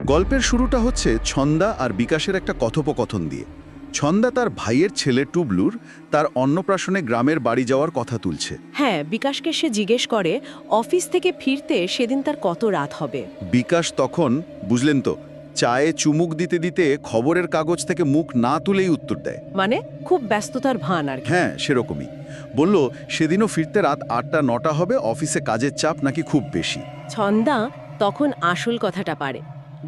গল্পের শুরুটা হচ্ছে ছন্দা আর বিকাশের একটা কথোপকথন দিয়ে। ছন্দা তার ভাইয়ের ছেলে টুবলুর তার অন্নপ্রাশনে গ্রামের বাড়ি যাওয়ার কথা তুলছে। হ্যাঁ, বিকাশকে সে জিজ্ঞেস করে অফিস থেকে ফিরতে সেদিন তার কত রাত হবে। বিকাশ তখন, বুঝলেন তো, চায়ে চুমুক দিতে দিতে খবরের কাগজ থেকে মুখ না তুলেই উত্তর দেয়। মানে খুব ব্যস্ততার ভান আর কি। হ্যাঁ, সেরকমই। বলল সেদিনও ফিরতে রাত 8টা-9টা হবে, অফিসে কাজের চাপ নাকি খুব বেশি। ছন্দা তখন আসল কথাটা পারে,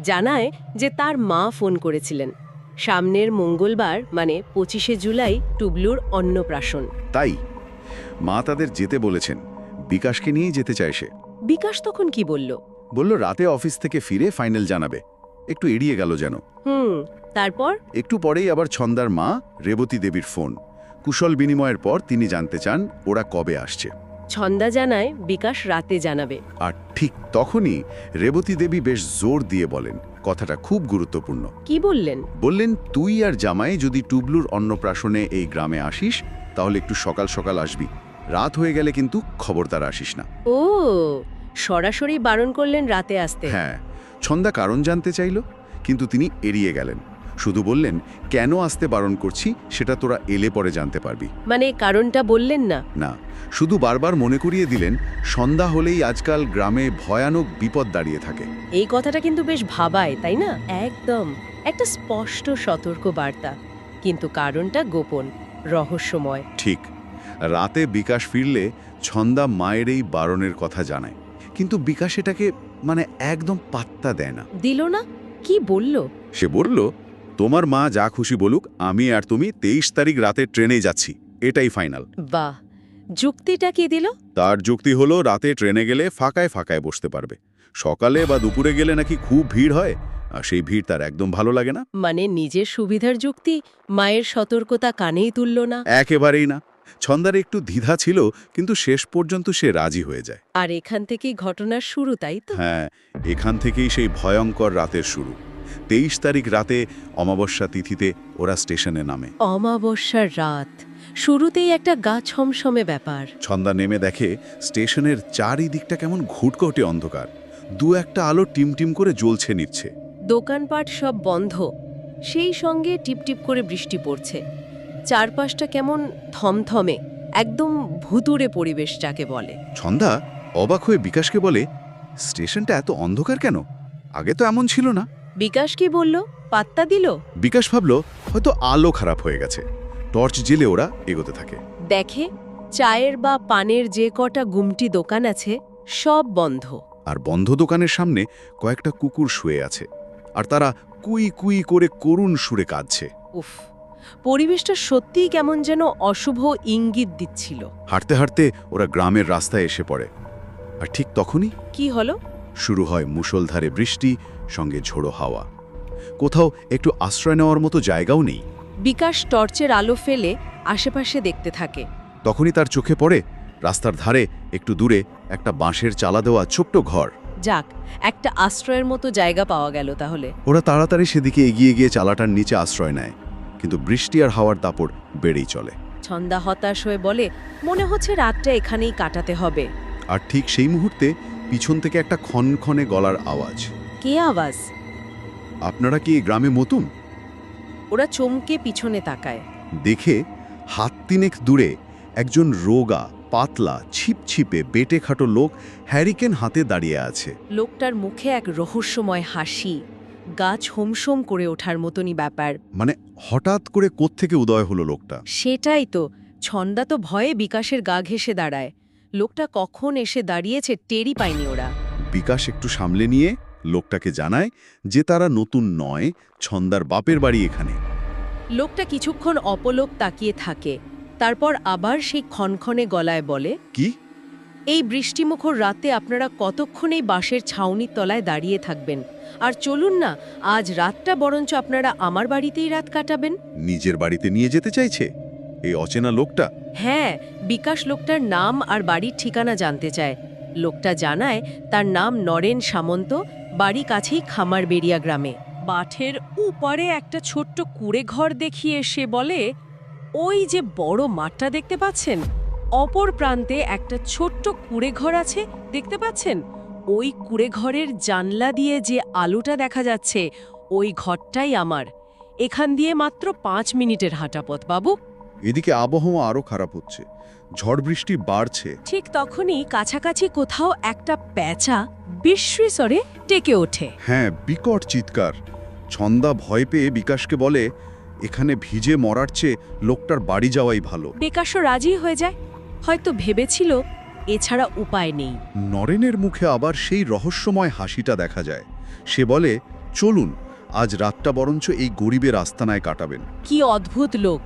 জানায় যে তার মা ফোন করেছিলেন সামনের মঙ্গলবার মানে 25শে জুলাই টুবলুর অন্নপ্রাশন। তাই মা তাদের যেতে বলেছেন, বিকাশকে নিয়েই যেতে চায় সে। বিকাশ তখন কি বলল? বলল রাতে অফিস থেকে ফিরে ফাইনাল জানাবে। একটু এড়িয়ে গেল যেন। তারপর একটু পরেই আবার ছন্দার মা রেবতী দেবীর ফোন। কুশল বিনিময়ের পর তিনি জানতে চান ওরা কবে আসছে। ছন্দা জানায় বিকাশ রাতে জানাবে। আর ঠিক তখনই রেবতী দেবী বেশ জোর দিয়ে বলেন কথাটা খুব গুরুত্বপূর্ণ। কি বললেন? বললেন, তুই আর জামাই যদি টুবলুর অন্নপ্রাশনে এই গ্রামে আসিস তাহলে একটু সকাল সকাল আসবি। রাত হয়ে গেলে কিন্তু খবরদার আসিস না। ও, সরাসরি বারণ করলেন রাতে আসতে। হ্যাঁ, ছন্দা কারণ জানতে চাইল, কিন্তু তিনি এড়িয়ে গেলেন। শুধু বললেন, কেন আসতে বারণ করছি সেটা তোরা এলে পরে জানতে পারবি। মানে কারণটা বললেন না? না, শুধু বারবার মনে করিয়ে দিলেন সন্ধ্যা হলেই আজকাল গ্রামে ভয়ানক বিপদ দাঁড়িয়ে থাকে। এই কথাটা কিন্তু বেশ ভাবায়, তাই না? একদম একটা স্পষ্ট সতর্ক বার্তা, কিন্তু কারণটা গোপন, রহস্যময়। ঠিক। রাতে বিকাশ ফিরলে ছন্দা মায়ের এই বারণের কথা জানায়, কিন্তু বিকাশ এটাকে একদম পাত্তা দেয় না। দিল না? কি বলল? সে বলল, তোমার মা যা খুশি বলুক, আমি আর তুমি 23 তারিখ রাতে ট্রেনে যাচ্ছি, এটাই ফাইনাল। বাহ, যুক্তিটা কি দিল? তার যুক্তি হলো রাতে ট্রেনে গেলে ফাঁকায় ফাঁকায় বসতে পারবে, সকালে বা দুপুরে গেলে নাকি খুব ভিড় হয়, আর সেই ভিড় তার একদম ভালো লাগে না। মানে নিজের সুবিধার যুক্তি, মায়ের সতর্কতা কানেই তুলল না। একেবারেই না। ছন্দার একটু দ্বিধা ছিল, কিন্তু শেষ পর্যন্ত সে রাজি হয়ে যায়। আর এখান থেকেই ঘটনার শুরু, তাই তো? হ্যাঁ, এখান থেকেই সেই ভয়ঙ্কর রাতের শুরু। 23 তারিখ রাতে অমাবস্যা তিথিতে ওরা স্টেশনে নামে। অমাবস্যার রাত, শুরুতেই একটা গা ছমছমে ব্যাপার। ছন্দা নেমে দেখে স্টেশনের চারিদিকটা কেমন ঘুটঘটে অন্ধকার, দু একটা আলো টিমটিম করে জ্বলছে নিচ্ছে। দোকানপাট সব বন্ধ, সেই সঙ্গে টিপটিপ করে বৃষ্টি পড়ছে। চারপাশটা কেমন থমথমে, একদম ভুতুড়ে পরিবেশ যাকে বলে। ছন্দা অবাক হয়ে বিকাশকে বলে, স্টেশনটা এত অন্ধকার কেন? আগে তো এমন ছিল না। বিকাশ কি বলল? পাত্তা দিল? বিকাশ ভাবল হয়তো আলো খারাপ হয়ে গেছে। টর্চ জেলে ওরা এগোতে থাকে। দেখে চায়ের বা পানের যে কটা গুমটি দোকান আছে সব বন্ধ। আর বন্ধ দোকানের সামনে কয়েকটা কুকুর শুয়ে আছে, আর তারা কুই কুই করে করুণ সুরে কাঁদছে। উফ, পরিবেশটা সত্যিই কেমন যেন অশুভ ইঙ্গিত দিচ্ছিল। হাঁটতে হাঁটতে ওরা গ্রামের রাস্তায় এসে পড়ে। আর ঠিক তখনই কি হলো? শুরু হয় মুষলধারে বৃষ্টি, সঙ্গে ঝোড়ো হাওয়া। কোথাও একটু আশ্রয় নেওয়ার মতো জায়গাও নেই। বিকাশ টর্চের আলো ফেলে আশেপাশে দেখতে থাকে। তখনই তার চোখে পড়ে রাস্তার ধারে একটু দূরে একটা বাঁশের চালা দেওয়া ছোট্ট ঘর। যাক, একটা আশ্রয়ের মতো জায়গা পাওয়া গেল তাহলে। ওরা তাড়াতাড়ি সেদিকে এগিয়ে গিয়ে চালাটার নিচে আশ্রয় নেয়, কিন্তু বৃষ্টি আর হাওয়ার দাপড় বেড়েই চলে। ছন্দা হতাশ হয়ে বলে, মনে হচ্ছে রাতটা এখানেই কাটাতে হবে। আর ঠিক সেই মুহূর্তে পিছন থেকে একটা ক্ষণক্ষণে গলার আওয়াজ। কে আওয়াজ? আপনারা কি এই গ্রামে নতুন? ওরা চমকে পিছনে তাকায়। দেখে হাত তিনেক দূরে একজন রোগা, পাতলা, ছিপছিপে, বেটে খাটো লোক হ্যারিকেন হাতে দাঁড়িয়ে আছে। লোকটার মুখে এক রহস্যময় হাসি, গাছ হোমসোম করে ওঠার মতনই ব্যাপার। হঠাৎ করে কোত্থেকে উদয় হলো লোকটা? সেটাই তো, ছন্দা তো ভয়ে বিকাশের গা ঘেঁষে দাঁড়ায়। লোকটা কখন এসে দাঁড়িয়েছে টেরই পায়নি ওরা। বিকাশ একটু সামলে নিয়ে লোকটাকে জানায় যে তারা নতুন নয়, ছন্দার বাপের বাড়ি এখানে। লোকটা কিছুক্ষণ অপলক তাকিয়ে থাকে, তারপর আবার সেই ক্ষণক্ষণে গলায় বলে, কি? এই বৃষ্টিমুখর রাতে আপনারা কতক্ষণ এই বাঁশের ছাউনির তলায় দাঁড়িয়ে থাকবেন? আর চলুন না, আজ রাতটা বরঞ্চ আপনারা আমার বাড়িতেই রাত কাটাবেন। নিজের বাড়িতে নিয়ে যেতে চাইছে এই অচেনা লোকটা? হ্যাঁ, বিকাশ লোকটার নাম আর বাড়ির ঠিকানা জানতে চায়। লোকটা জানায় তার নাম নরেন সামন্ত, বাড়ি কাছেই খামারবেড়িয়া গ্রামে। বাঠের উপরে একটা ছোট্ট কুঁড়ে ঘর দেখিয়ে সে বলে, ওই যে বড় মাঠটা দেখতে পাচ্ছেন, অপর প্রান্তে একটা ছোট্ট কুঁড়ে ঘর আছে, দেখতে পাচ্ছেন? ওই কুঁড়েঘরের জানলা দিয়ে যে আলোটা দেখা যাচ্ছে ওই ঘরটাই আমার। এখান দিয়ে মাত্র 5 মিনিটের হাঁটা পথ, বাবু। এদিকে আবহাওয়া আরও খারাপ হচ্ছে, ঝড় বৃষ্টি বাড়ছে। ঠিক তখনই কাছাকাছি কোথাও একটা প্যাঁচা বিশ্রী স্বরে টেকে ওঠে। হ্যাঁ, বিকট চিৎকার। ছন্দা ভয় পেয়ে বিকাশকে বলে, এখানে ভিজে মরার চেয়ে লোকটার বাড়ি যাওয়াই ভালো। বিকাশও রাজি হয়ে যায়, হয়তো ভেবেছিল এছাড়া উপায় নেই। নরেনের মুখে আবার সেই রহস্যময় হাসিটা দেখা যায়। সে বলে, চলুন, আজ রাতটা বরঞ্চ এই গরিবের আস্তানায় কাটাবেন। কি অদ্ভুত লোক,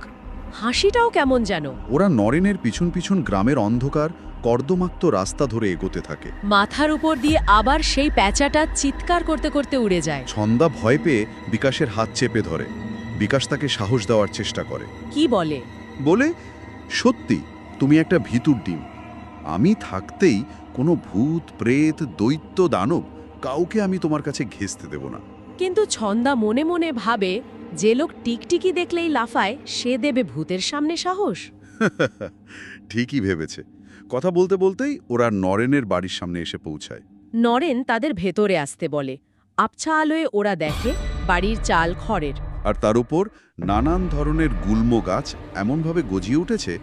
হাসিটাও কেমন যেন। ওরা নরেনের পিছন পিছন গ্রামের অন্ধকার কর্দমাক্ত রাস্তা ধরে এগোতে থাকে। মাথার উপর দিয়ে আবার সেই প্যাঁচাটা চিৎকার করতে করতে উড়ে যায়। ছন্দা ভয় পেয়ে বিকাশের হাত চেপে ধরে। বিকাশ তাকে সাহস দেওয়ার চেষ্টা করে। কি বলে? বলে, সত্যি তুমি একটা ভিতুর ডিম। আমি থাকতেই কোনো ভূত, প্রেত, দৈত্য, দানব কাউকে আমি তোমার কাছে ঘেঁষতে দেব না। কিন্তু ছন্দা মনে মনে ভাবে, যে লোক টিকটিকি দেখলেই লাফায় সে দেবে ভূতের সামনে সাহস? ঠিকই ভেবেছে। কথা বলতে বলতেই ওরা নরেনের বাড়ির সামনে এসে পৌঁছায়। নরেন তাদের ভেতরে আসতে বলে। আবছা আলোয় ওরা দেখে বাড়ির চাল খড়ের, আর তার উপর নানান ধরনের গুল্ম গাছ এমনভাবে গজিয়ে উঠেছে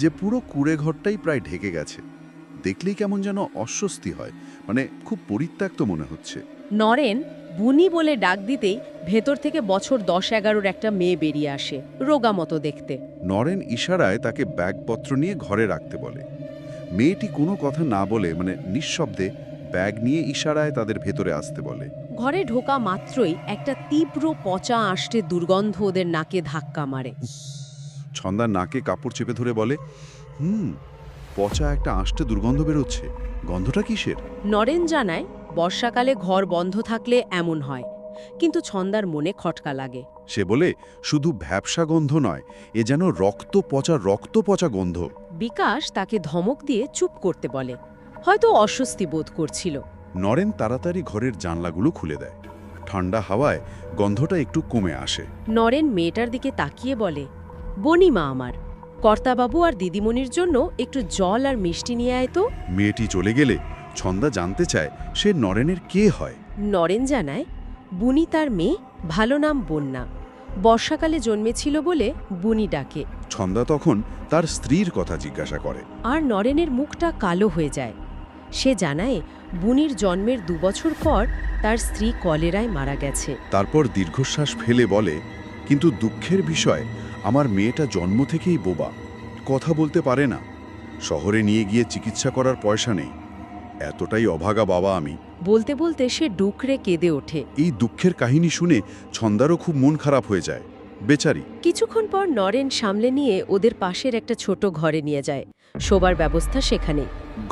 যে পুরো কুঁড়েঘরটাই প্রায় ঢেকে গেছে। দেখলেই কেমন যেন অস্বস্তি হয়, মানে খুব পরিত্যক্ত মনে হচ্ছে। নরেন বুনি বলে ডাক দিতেই ভেতর থেকে বছর 10-11 একটা মেয়ে বেরিয়ে আসে, রোগা মতো দেখতে। নরেন ইশারায় তাকে ব্যাগপত্র নিয়ে ঘরে রাখতে বলে। মেয়েটি কোনো কথা না বলে, মানে নিঃশব্দে ব্যাগ নিয়ে ইশারায় তাদের ভেতরে আসতে বলে। ঘরে ঢোকা মাত্রই একটা তীব্র পচা আষ্টে দুর্গন্ধ ওদের নাকে ধাক্কা মারে। ছন্দার নাকে কাপড় চেপে ধরে বলে, পচা একটা আষ্টে দুর্গন্ধ বেরোচ্ছে। গন্ধটা কিসের? নরেন জানায়, বর্ষাকালে ঘর বন্ধ থাকলে এমন হয়, কিন্তু ছন্দার মনে খটকা লাগে। সে বলে, শুধু ভ্যাপসা গন্ধ নয়, এ যেন রক্ত পচা গন্ধ। বিকাশ তাকে ধমক দিয়ে চুপ করতে বলে, হয়তো অস্বস্তি বোধ করছিল। নরেন তাড়াতাড়ি ঘরের জানলাগুলো খুলে দেয়। ঠান্ডা হাওয়ায় গন্ধটা একটু কমে আসে। নরেন মেয়েটার দিকে তাকিয়ে বলে, বনিমা আমার, কর্তাবাবু আর দিদিমণির জন্য একটু জল আর মিষ্টি নিয়ে আয় তো। মেয়েটি চলে গেলে ছন্দা জানতে চায় সে নরেনের কে হয়। নরেন জানায়, বুনি তার মেয়ে, ভালো নাম বন্যা, বর্ষাকালে জন্মেছিল বলে বুনি ডাকে। ছন্দা তখন তার স্ত্রীর কথা জিজ্ঞাসা করে। আর নরেনের মুখটা কালো হয়ে যায়। সে জানায়, বুনির জন্মের 2 বছর পর তার স্ত্রী কলেরায় মারা গেছে। তারপর দীর্ঘশ্বাস ফেলে বলে, কিন্তু দুঃখের বিষয়, আমার মেয়েটা জন্ম থেকেই বোবা, কথা বলতে পারে না। শহরে নিয়ে গিয়ে চিকিৎসা করার পয়সা নেই। এতটাই অভাগা বাবা আমি। বলতে বলতে সে ডুকরে কেঁদে ওঠে। এই দুঃখের কাহিনী শুনে ছন্দারও খুব মন খারাপ হয়ে যায়। বেচারি। কিছুক্ষণ পর নরেন সামলে নিয়ে ওদের পাশের একটা ছোট ঘরে নিয়ে যায়। শোবার ব্যবস্থা সেখানে।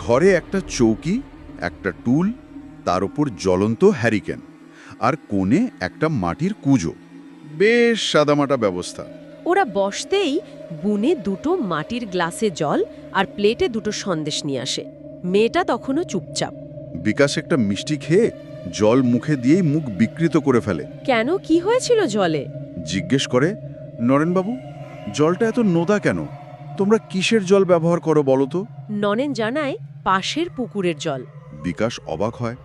ঘরে একটা চৌকি, একটা টুল, তার উপর জ্বলন্ত হ্যারিকেন, আর কোণে একটা মাটির কুঁজো। বেশ সাদামাটা ব্যবস্থা। ওরা বসতেই বুনে 2টো মাটির গ্লাসে জল আর প্লেটে 2টো সন্দেশ নিয়ে আসে। মেয়েটা তখনও চুপচাপ। বিকাশ একটা মিষ্টি খেয়ে জল মুখে দিয়েই মুখ বিকৃত করে ফেলে। কেন, কি হয়েছিল জলে? জিজ্ঞেস করে, নরেনবাবু, জলটা এত নোদা কেন? তোমরা কিসের জল ব্যবহার করো বলো তো? নরেন জানায়, পাশের পুকুরের জল। বিকাশ অবাক হয়।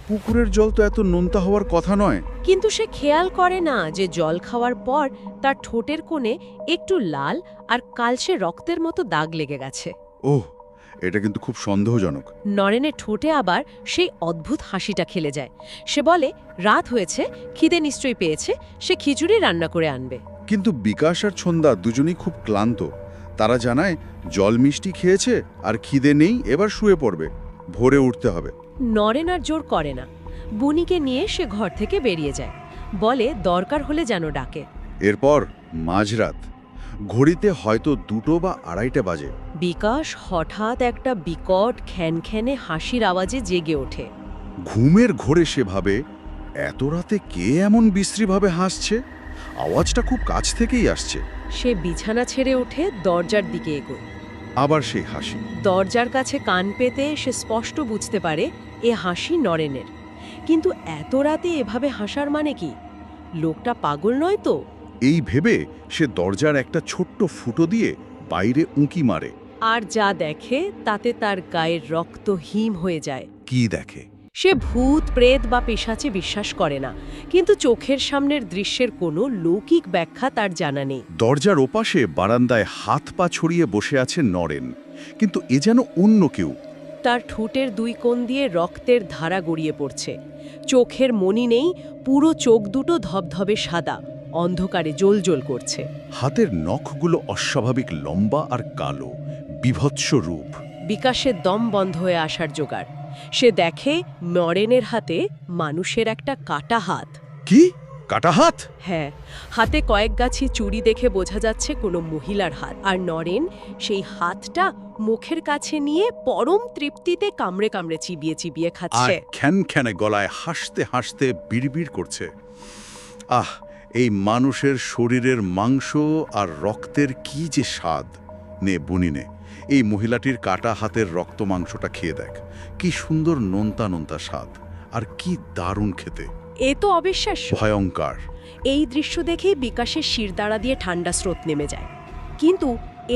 পুকুরের জল তো এত নোনতা হওয়ার কথা নয়। কিন্তু সে খেয়াল করে না যে জল খাওয়ার পর তার ঠোঁটের কোণে একটু লাল আর কালচে রক্তের মতো দাগ লেগে গেছে। ওহ, এটা কিন্তু খুব সন্দেহজনক। নরেনের ঠোঁটে আবার সেই অদ্ভুত হাসিটা খেলে যায়। সে বলে, রাত হয়েছে, খিদে নিশ্চয়ই পেয়েছে, সে খিচুড়ি রান্না করে আনবে। কিন্তু বিকাশ আর ছন্দা দুজনেই খুব ক্লান্ত। তারা জানায়, জল মিষ্টি খেয়েছে আর খিদে নেই, এবার শুয়ে পড়বে, ভোরে উঠতে হবে। নরেন আর জোর করে না। বুনিকে নিয়ে সে ঘর থেকে বেরিয়ে যায়, বলে দরকার হলে যেন ডাকে। এরপর মাঝরাত, ঘড়িতে হয়তো 2টো বা 2:30 বাজে। বিকাশ হঠাৎ একটা বিকট খ্যানখ্যানে হাসির আওয়াজে জেগে ওঠে। ঘুমের ঘোরে সে ভাবে, এত রাতে কে এমন বিশ্রীভাবে হাসছে? আওয়াজটা খুব কাছ থেকেই আসছে। সে বিছানা ছেড়ে উঠে দরজার দিকে এগোয়। আবার সেই হাসি। দরজার কাছে কান পেতে সে স্পষ্ট বুঝতে পারে এ হাসি নরেনের। কিন্তু এত রাতে এভাবে হাসার মানে কি? লোকটা পাগল নয় তো? এই ভেবে সে দরজার একটা ছোট্ট ফুটো দিয়ে বাইরে উঁকি মারে। আর যা দেখে তাতে তার গায়ের রক্ত হিম হয়ে যায়। কি দেখে? সে ভূত প্রেত বা পেশাচে বিশ্বাস করে না, কিন্তু চোখের সামনের দৃশ্যের কোনো লৌকিক ব্যাখ্যা তার জানা নেই। দরজার ওপাশে বারান্দায় হাত পা ছড়িয়ে বসে আছে নরেন, কিন্তু এ যেন অন্য কেউ। তার ঠোঁটের দুই কোণ দিয়ে রক্তের ধারা গড়িয়ে পড়ছে। চোখের মনি নেই, পুরো চোখ দুটো ধবধবে সাদা, অন্ধকারে জ্বলজ্বল করছে। হাতের নখগুলো অস্বাভাবিক লম্বা আর কালো, বীভৎস রূপ। বিকাশের দম বন্ধ হয়ে আসার জোগাড়। সে দেখে নরেনের হাতে মানুষের একটা কাটা হাত। কি? কাটা হাত? হ্যাঁ, হাতে কয়েক গাছি চুড়ি দেখে বোঝা যাচ্ছে কোনো মহিলার হাত। আর নরেন সেই হাতটা মুখের কাছে নিয়ে পরম তৃপ্তিতে কামড়ে কামড়ে চিবিয়ে চিবিয়ে আর খাচ্ছে। খ্যানখ্যানে গলায় হাসতে হাসতে বিড়বিড় করছে, আহ, এই মানুষের শরীরের মাংস আর রক্তের কি যে স্বাদ! নে বুনি নে, এই মহিলাটির কাটা হাতের রক্ত মাংসটা খেয়ে দেখ। কি সুন্দর নোনতা নোনতা স্বাদ, আর কি দারুণ খেতে! এ তো অবিশ্বাস্য। ভয়ঙ্কর। এই দৃশ্য দেখেই বিকাশের শিরদাঁড়া দিয়ে ঠান্ডা স্রোত নেমে যায়। কিন্তু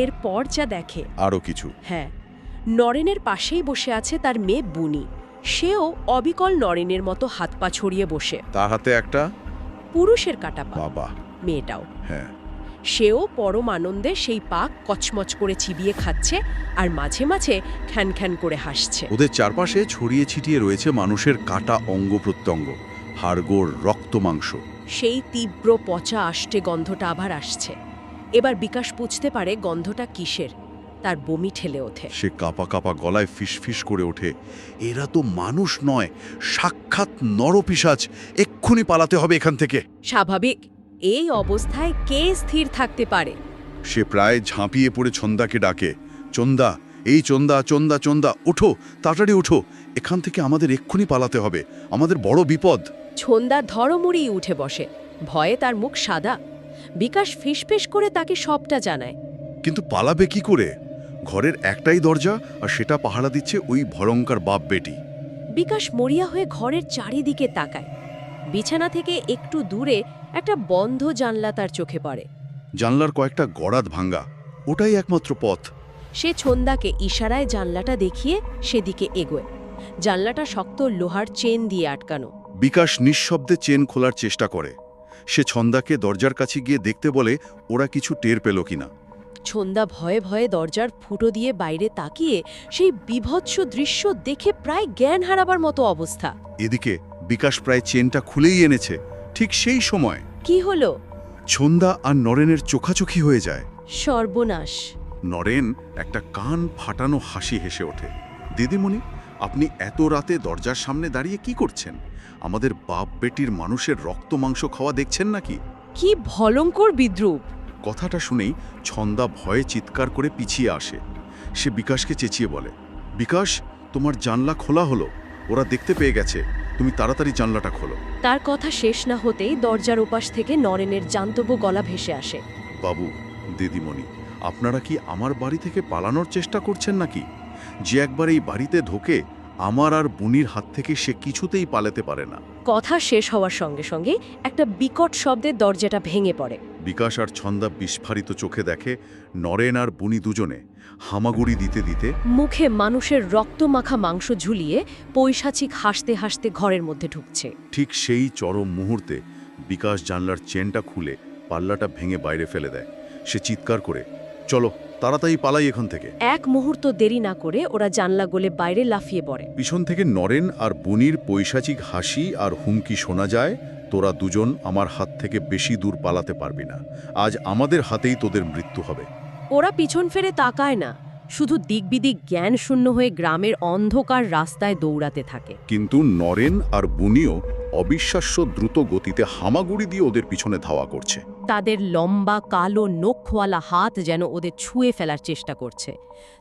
এরপর যা দেখে, আরও কিছু। হ্যাঁ, নরেনের পাশেই বসে আছে তার মেয়ে বুনি। সেও অবিকল নরেনের মতো হাত পা ছড়িয়ে বসে। তার হাতে একটা পুরুষের কাটা পা। বাবা। মেয়েটাও। হ্যাঁ। সেও পরম আনন্দে সেই পা কচমচ করে চিবিয়ে খাচ্ছে, আর মাঝে মাঝে খ্যান খ্যান করে হাসছে। ওদের চারপাশে ছড়িয়ে ছিটিয়ে রয়েছে মানুষের কাটা অঙ্গ প্রত্যঙ্গ, হাড়গোড়, রক্ত, মাংস। সেই তীব্র পচা আষ্টে গন্ধটা আবার আসছে। এবার বিকাশ বুঝতে পারে গন্ধটা কিসের। তার বমি ঠেলে ওঠে। সে কাপা কাপা গলায় ফিসফিস করে ওঠে, এরা তো মানুষ নয়, সাক্ষাৎ নরপিশাচ! এক্ষুনি পালাতে হবে এখান থেকে। স্বাভাবিক, এই অবস্থায় কে স্থির থাকতে পারে? সে প্রায় ঝাঁপিয়ে পড়ে ছন্দাকে ডাকে, চন্দা, এই চন্দা, চন্দা, চন্দা, ওঠো, তাড়াতাড়ি ওঠো, এখান থেকে আমাদের এক্ষুনি পালাতে হবে, আমাদের বড় বিপদ। ছন্দা ধড়মড়িয়ে উঠে বসে। ভয়ে তার মুখ সাদা। বিকাশ ফিসফিস করে তাকে সবটা জানায়। কিন্তু পালাবে কি করে? ঘরের একটাই দরজা, আর সেটা পাহারা দিচ্ছে ওই ভয়ঙ্কর বাপ বেটি। বিকাশ মরিয়া হয়ে ঘরের চারিদিকে তাকায়। বিছানা থেকে একটু দূরে একটা বন্ধ জানলা তার চোখে পড়ে। জানলার কয়েকটা গড়াত ভাঙ্গা, ওটাই একমাত্র পথ। সে ছন্দাকে ইশারায় জানলাটা দেখিয়ে সেদিকে এগোয়। জানলাটা শক্ত লোহার চেন দিয়ে আটকানো। বিকাশ নিঃশব্দে চেন খোলার চেষ্টা করে। সে ছন্দাকে দরজার কাছে গিয়ে দেখতে বলে ওরা কিছু টের পেল কিনা। ছন্দা ভয়ে ভয়ে দরজার ফুটো দিয়ে বাইরে তাকিয়ে সেই বীভৎস দৃশ্য দেখে প্রায় জ্ঞান হারাবার মতো অবস্থা। এদিকে বিকাশ প্রায় চেনটা খুলেই এনেছে। ঠিক সেই সময় কি হলো? ছন্দা আর নরেনের চোখাচোখি হয়ে যায়। সর্বনাশ! নরেন একটা কান ফাটানো হাসি হেসে ওঠে। দিদিমণি, আপনি এত রাতে দরজার সামনে দাঁড়িয়ে কি করছেন? আমাদের বাপ বেটির মানুষের রক্ত মাংস খাওয়া দেখছেন নাকি? কি ভয়ঙ্কর বিদ্রূপ! কথাটা শুনেই ছন্দা ভয়ে চিৎকার করে পিছিয়ে আসে। সে বিকাশকে চেঁচিয়ে বলে, বিকাশ, তোমার জানলা খোলা হলো, ওরা দেখতে পেয়ে গেছে, তুমি তাড়াতাড়ি জানলাটা খোলো। তার কথা শেষ না হতেই দরজার ওপাশ থেকে নরেনের জান্তব গলা ভেসে আসে। বাবু, দিদিমণি, আপনারা কি আমার বাড়ি থেকে পালানোর চেষ্টা করছেন নাকি? যে একবার এই বাড়িতে ঢোকে, আমার আর বুনির হাত থেকে সে কিছুতেই পালাতে পারে না। কথা শেষ হওয়ার সঙ্গে সঙ্গে একটা বিকট শব্দে দরজাটা ভেঙে পড়ে। বিকাশ আর ছন্দা বিস্ফারিত চোখে দেখে নরেন আর বুনি দুজনে হামাগুড়ি দিতে দিতে মুখে মানুষের রক্তমাখা মাংস ঝুলিয়ে পৈশাচিক হাসতে হাসতে ঘরের মধ্যে ঢুকছে। ঠিক সেই চরম মুহূর্তে বিকাশ জানলার চেনটা খুলে পাল্লাটা ভেঙে বাইরে ফেলে দেয়। সে চিৎকার করে, চলো তাড়াতাড়ি পালাই এখান থেকে। এক মুহূর্ত দেরি না করে ওরা জানলা গলে বাইরে লাফিয়ে পড়ে। পিছন থেকে নরেন আর বুনির পৈশাচিক হাসি আর হুমকি শোনা যায়, তোরা দুজন আমার হাত থেকে বেশি দূর পালাতে পারবি না, আজ আমাদের হাতেই তোদের মৃত্যু হবে। ওরা পিছন ফেরে তাকায় না, শুধু দিকবিদিক জ্ঞান শূন্য হয়ে গ্রামের অন্ধকার রাস্তায় দৌড়াতে থাকে। কিন্তু নরেন আর বুনিও অবিশ্বাস্য দ্রুত গতিতে হামাগুড়ি দিয়ে ওদের পিছনে ধাওয়া করছে। তাদের লম্বা কালো নখওয়ালা হাত যেন ওদের ছুঁয়ে ফেলার চেষ্টা করছে।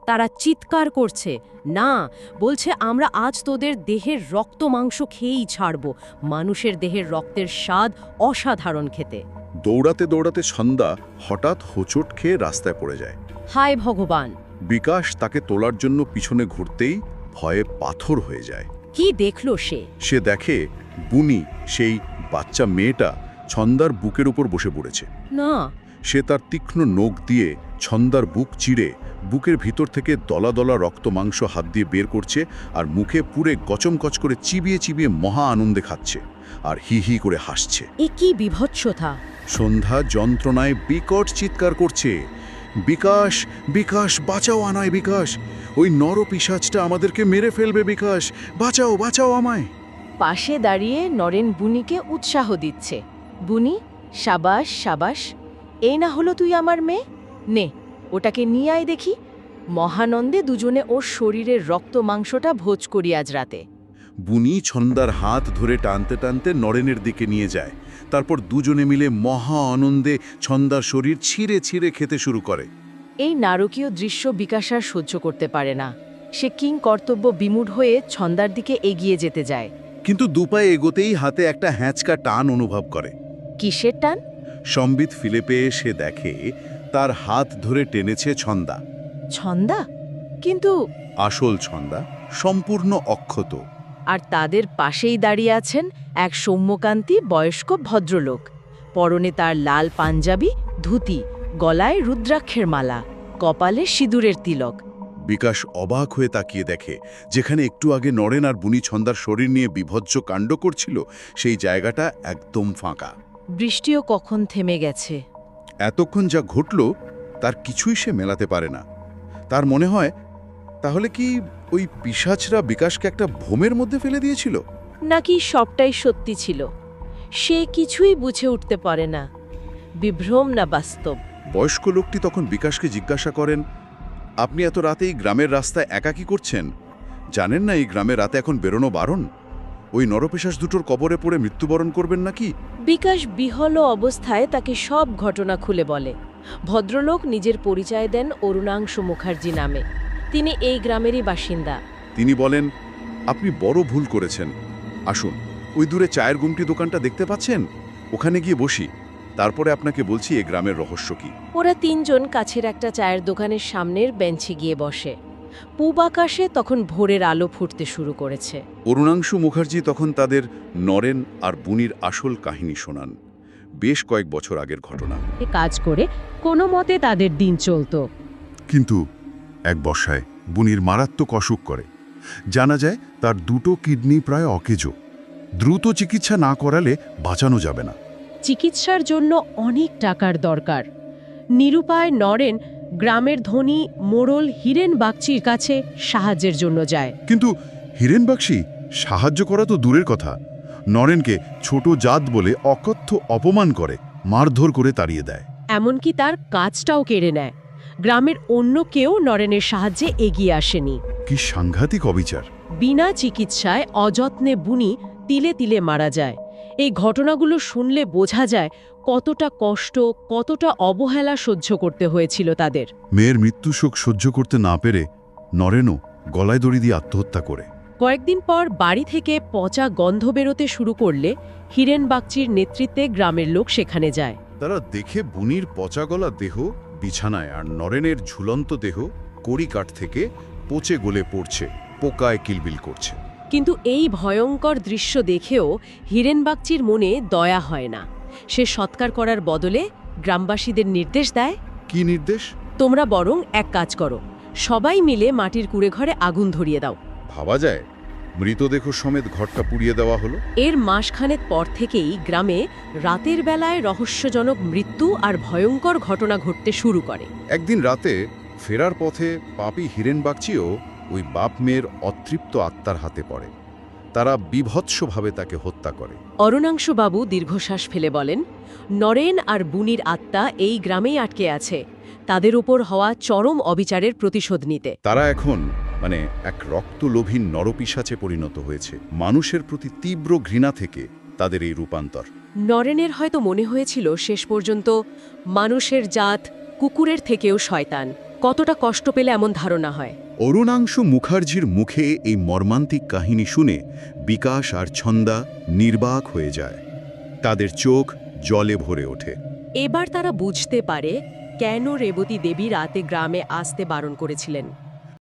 তারা চিৎকার করছে, না, বলছে আমরা আজ তোদের দেহের রক্ত মাংস খেয়েই ছাড়ব। মানুষের দেহের রক্তের স্বাদ অসাধারণ খেতে। দৌড়াতে দৌড়াতে সন্ধ্যা হঠাৎ হোঁচট খেয়ে রাস্তায় পড়ে যায়। হায় ভগবান! বিকাশ তাকে তোলার জন্য পিছনে ঘুরতেই ভয়ে পাথর হয়ে যায়। কি দেখল সে? সে দেখে বুনি, সেই বাচ্চা মেয়েটা, ছন্দার বুকের উপর বসে পড়েছে। না! সে তার তীক্ষ্ণ নখ দিয়ে ছন্দার বুক চিড়ে বুকের ভিতর থেকে দলা দলা রক্ত মাংস হাত দিয়ে বের করছে আর মুখে পুরে গচমকচ করে চিবিয়ে চিবিয়ে মহা আনন্দে খাচ্ছে আর হি হি করে হাসছে। এ কি বিভৎসতা! সন্ধ্যা যন্ত্রণায় বিকট চিৎকার করছে, বিকাশ, বিকাশ, বাঁচাও আনায় বিকাশ, ওই নরপিশাচটা আমাদেরকে মেরে ফেলবে বিকাশ, বাঁচাও, বাঁচাও আমায়। পাশে দাঁড়িয়ে নরেন বুনিকে উৎসাহ দিচ্ছে। বুনি, সাবাস সাবাস, এই না হলো তুই আমার মেয়ে, নে ওটাকে নিয়ে আয় দেখি। মহানন্দে দুজনে ওর শরীরের রক্ত মাংসটা ভোজ করি আজ রাতে। বুনি ছন্দার হাত ধরে টানতে টানতে নরেনের দিকে নিয়ে যায়। তারপর দুজনে মিলে মহা আনন্দে ছন্দার শরীর ছিঁড়ে ছিঁড়ে খেতে শুরু করে। এই নারকীয় দৃশ্য বিকাশ আর সহ্য করতে পারে না। সে কিং কর্তব্য বিমূঢ় হয়ে ছন্দার দিকে এগিয়ে যেতে যায়। কিন্তু দুপায়ে এগোতেই হাতে একটা হ্যাঁচকা টান অনুভব করে। কিসের টান? সম্বিত ফিরে পেয়ে সে দেখে তার হাত ধরে টেনেছে ছন্দা। ছন্দা? কিন্তু আসল ছন্দা, সম্পূর্ণ অক্ষত। আর তাদের পাশেই দাঁড়িয়ে আছেন এক সৌম্যকান্তি বয়স্ক ভদ্রলোক। পরনে তার লাল পাঞ্জাবি, ধুতি, গলায় রুদ্রাক্ষের মালা, কপালে সিঁদুরের তিলক। বিকাশ অবাক হয়ে তাকিয়ে দেখে যেখানে একটু আগে নরেন আর বুনি ছন্দার শরীর নিয়ে বিভৎস কাণ্ড করছিল, সেই জায়গাটা একদম ফাঁকা। বৃষ্টিও কখন থেমে গেছে। এতক্ষণ যা ঘটল তার কিছুই সে মেলাতে পারে না। তার মনে হয় তাহলে কি ওই পিশাচরা বিকাশকে একটা ভোমের মধ্যে ফেলে দিয়েছিল? নাকি সবটাই সত্যি ছিল? সে কিছুই বুঝে উঠতে পারে না। বিভ্রম না বাস্তব? বয়স্ক লোকটি তখন বিকাশকে জিজ্ঞাসা করেন, আপনি এত রাতেই গ্রামের রাস্তায় একা কি করছেন? জানেন না এই গ্রামে রাতে এখন বেরোনো বারণ? ওই নরপিশাচ দুটোর কবরে পড়ে মৃত্যুবরণ করবেন নাকি? বিকাশ বিহল অবস্থায় তাকে সব ঘটনা খুলে বলে। ভদ্রলোক নিজের পরিচয় দেন অরুণাংশু মুখার্জি নামে। তিনি এই গ্রামেরই বাসিন্দা। তিনি বলেন, আপনি বড় ভুল করেছেন। আসুন, ওই দূরে চায়ের গুমটি দোকানটা দেখতে পাচ্ছেন? ওখানে গিয়ে বসি, তারপরে আপনাকে বলছি এ গ্রামের রহস্য কি। ওরা তিনজন কাছের একটা চায়ের দোকানের সামনের বেঞ্চে গিয়ে বসে। পূব আকাশে তখন ভোরের আলো ফুটতে শুরু করেছে। অরুণাংশু মুখার্জি তখন তাদের নরেন আর বুনির আসল কাহিনী শোনান। বেশ কয়েক বছর আগের ঘটনা। কাজ করে কোনো মতে তাদের দিন চলত। কিন্তু এক বর্ষায় বুনির মারাত্মক অসুখ করে। জানা যায় তার দুটো কিডনি প্রায় অকেজো। দ্রুত চিকিৎসা না করালে বাঁচানো যাবে না। চিকিৎসার জন্য অনেক টাকার দরকার। নিরুপায় নরেন গ্রামের ধনী মোড়ল হীরেন বাগচির কাছে সাহায্যের জন্য যায়। কিন্তু হীরেন বাগচি সাহায্য করা তো দূরের কথা, নরেনকে ছোট জাত বলে অকথ্য অপমান করে, মারধর করে তাড়িয়ে দেয়। এমনকি তার কাজটাও কেড়ে নেয়। গ্রামের অন্য কেউ নরেনের সাহায্যে এগিয়ে আসেনি। কি সাংঘাতিক অবিচার! বিনা চিকিৎসায় অযত্নে বুনি তিলে তিলে মারা যায়। এই ঘটনাগুলো শুনলে বোঝা যায় কতটা কষ্ট, কতটা অবহেলা সহ্য করতে হয়েছিল তাদের। মেয়ের মৃত্যু শোক সহ্য করতে না পেরে নরেনও গলায় দড়ি দিয়ে আত্মহত্যা করে। কয়েকদিন পর বাড়ি থেকে পচা গন্ধ বেরোতে শুরু করলে হীরেন বাগচির নেতৃত্বে গ্রামের লোক সেখানে যায়। তারা দেখে বুনির পচা গলা দেহ বিছানায় আর নরেনের ঝুলন্ত দেহ কড়িকাঠ থেকে পচে গলে পড়ছে, পোকায় কিলবিল করছে। কিন্তু এই ভয়ঙ্কর দৃশ্য দেখেও হীরেন বাগচির মনে দয়া হয় না। সে সৎকার করার বদলে গ্রামবাসীদের নির্দেশ দেয়, কি নির্দেশ? তোমরা বরং এক কাজ করো, সবাই মিলে মাটির কুঁড়েঘরে আগুন ধরিয়ে দাও। ভাবা যায়, মৃতদেহ সমেত ঘরটা পুড়িয়ে দেওয়া হলো। এর মাসখানেক পর থেকেই গ্রামে রাতের বেলায় রহস্যজনক মৃত্যু আর ভয়ঙ্কর ঘটনা ঘটতে শুরু করে। একদিন রাতে ফেরার পথে পাপী হীরেন বাগচিও ওই বাপ মেয়ের অতৃপ্ত আত্মার হাতে পড়ে। তারা বিভৎসভাবে তাকে হত্যা করে। অরুণাংশুবাবু দীর্ঘশ্বাস ফেলে বলেন, নরেন আর বুনির আত্মা এই গ্রামেই আটকে আছে, তাদের উপর হওয়া চরম অবিচারের প্রতিশোধ নিতে। তারা এখন এক রক্তলোভী নরপিশাচে পরিণত হয়েছে। মানুষের প্রতি তীব্র ঘৃণা থেকে তাদের এই রূপান্তর। নরেনের হয়তো মনে হয়েছিল শেষ পর্যন্ত মানুষের জাত কুকুরের থেকেও শয়তান। কতটা কষ্ট পেলে এমন ধারণা হয়। অরুণাংশু মুখার্জির মুখে এই মর্মান্তিক কাহিনী শুনে বিকাশ আর ছন্দা নির্বাক হয়ে যায়। তাদের চোখ জলে ভরে ওঠে। এবার তারা বুঝতে পারে কেন রেবতী দেবী রাতে গ্রামে আসতে বারণ করেছিলেন।